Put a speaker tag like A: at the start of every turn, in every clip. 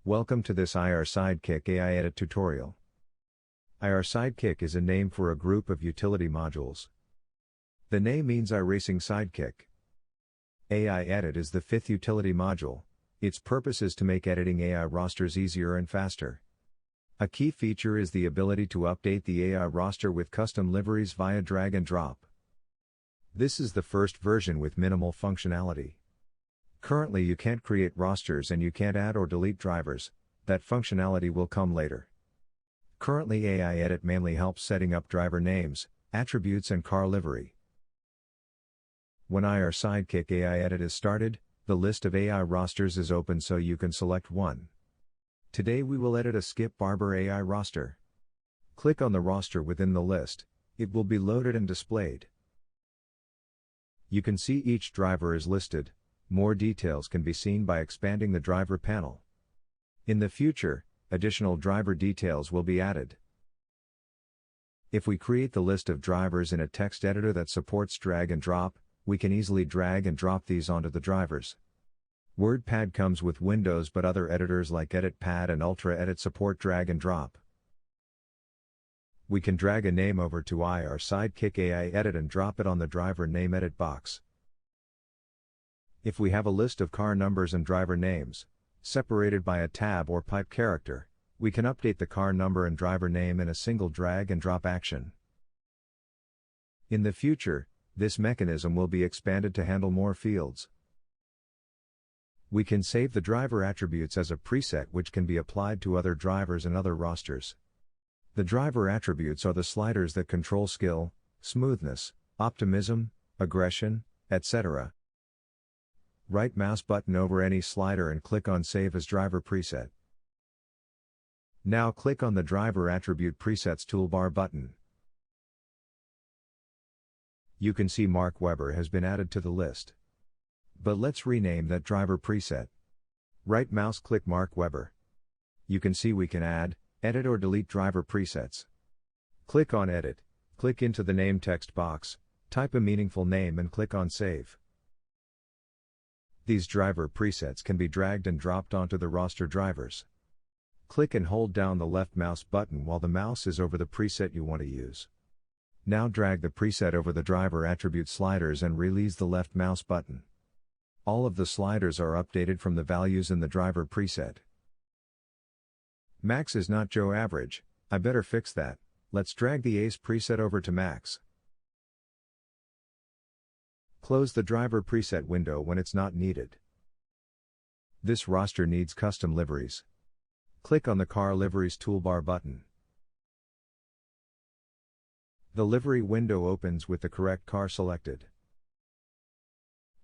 A: Welcome to this irSidekick AiEdit tutorial. irSidekick is a name for a group of utility modules. The name means iRacing Sidekick. AiEdit is the fifth utility module. Its purpose is to make editing AI rosters easier and faster. A key feature is the ability to update the AI roster with custom liveries via drag and drop. This is the first version with minimal functionality. Currently you can't create rosters and you can't add or delete drivers. That functionality will come later. Currently AiEdit mainly helps setting up driver names, attributes and car livery. When irSidekick AiEdit is started, the list of AI rosters is open so you can select one. Today we will edit a Skip Barber AI roster. Click on the roster within the list, it will be loaded and displayed. You can see each driver is listed. More details can be seen by expanding the driver panel. In the future, additional driver details will be added. If we create the list of drivers in a text editor that supports drag and drop, we can easily drag and drop these onto the drivers. WordPad comes with Windows, but other editors like EditPad and UltraEdit support drag and drop. We can drag a name over to irSidekick AiEdit and drop it on the driver name edit box. If we have a list of car numbers and driver names, separated by a tab or pipe character, we can update the car number and driver name in a single drag and drop action. In the future, this mechanism will be expanded to handle more fields. We can save the driver attributes as a preset which can be applied to other drivers and other rosters. The driver attributes are the sliders that control skill, smoothness, optimism, aggression, etc. Right mouse button over any slider and click on Save as Driver Preset. Now click on the Driver Attribute Presets toolbar button. You can see Mark Webber has been added to the list. But let's rename that driver preset. Right mouse click Mark Webber. You can see we can add, edit or delete driver presets. Click on Edit, click into the name text box, type a meaningful name and click on Save. These driver presets can be dragged and dropped onto the roster drivers. Click and hold down the left mouse button while the mouse is over the preset you want to use. Now drag the preset over the driver attribute sliders and release the left mouse button. All of the sliders are updated from the values in the driver preset. Max is not Joe Average, I better fix that. Let's drag the ACE preset over to Max. Close the driver preset window when it's not needed. This roster needs custom liveries. Click on the Car Liveries toolbar button. The livery window opens with the correct car selected.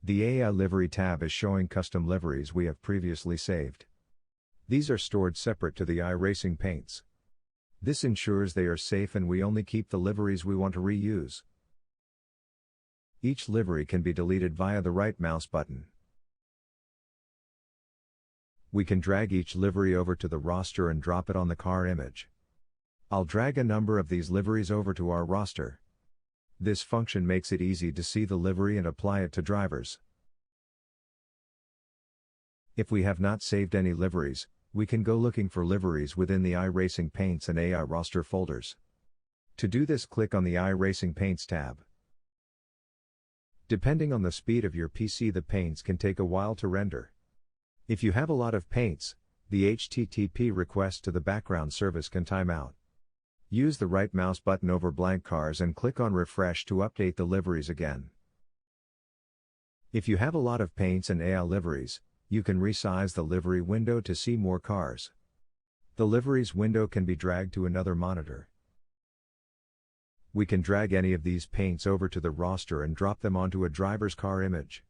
A: The AI Livery tab is showing custom liveries we have previously saved. These are stored separate to the iRacing paints. This ensures they are safe and we only keep the liveries we want to reuse. Each livery can be deleted via the right mouse button. We can drag each livery over to the roster and drop it on the car image. I'll drag a number of these liveries over to our roster. This function makes it easy to see the livery and apply it to drivers. If we have not saved any liveries, we can go looking for liveries within the iRacing Paints and AI Roster folders. To do this, click on the iRacing Paints tab. Depending on the speed of your PC, the paints can take a while to render. If you have a lot of paints, the HTTP request to the background service can time out. Use the right mouse button over blank cars and click on Refresh to update the liveries again. If you have a lot of paints and AI liveries, you can resize the livery window to see more cars. The liveries window can be dragged to another monitor. We can drag any of these paints over to the roster and drop them onto a driver's car image.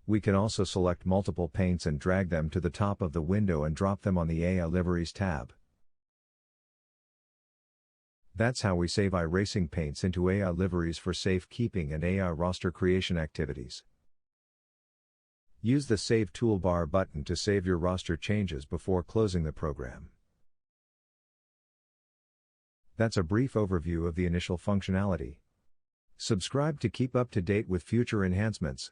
A: We can also select multiple paints and drag them to the top of the window and drop them on the AI Liveries tab. That's how we save iRacing paints into AI liveries for safekeeping and AI roster creation activities. Use the Save toolbar button to save your roster changes before closing the program. That's a brief overview of the initial functionality. Subscribe to keep up to date with future enhancements.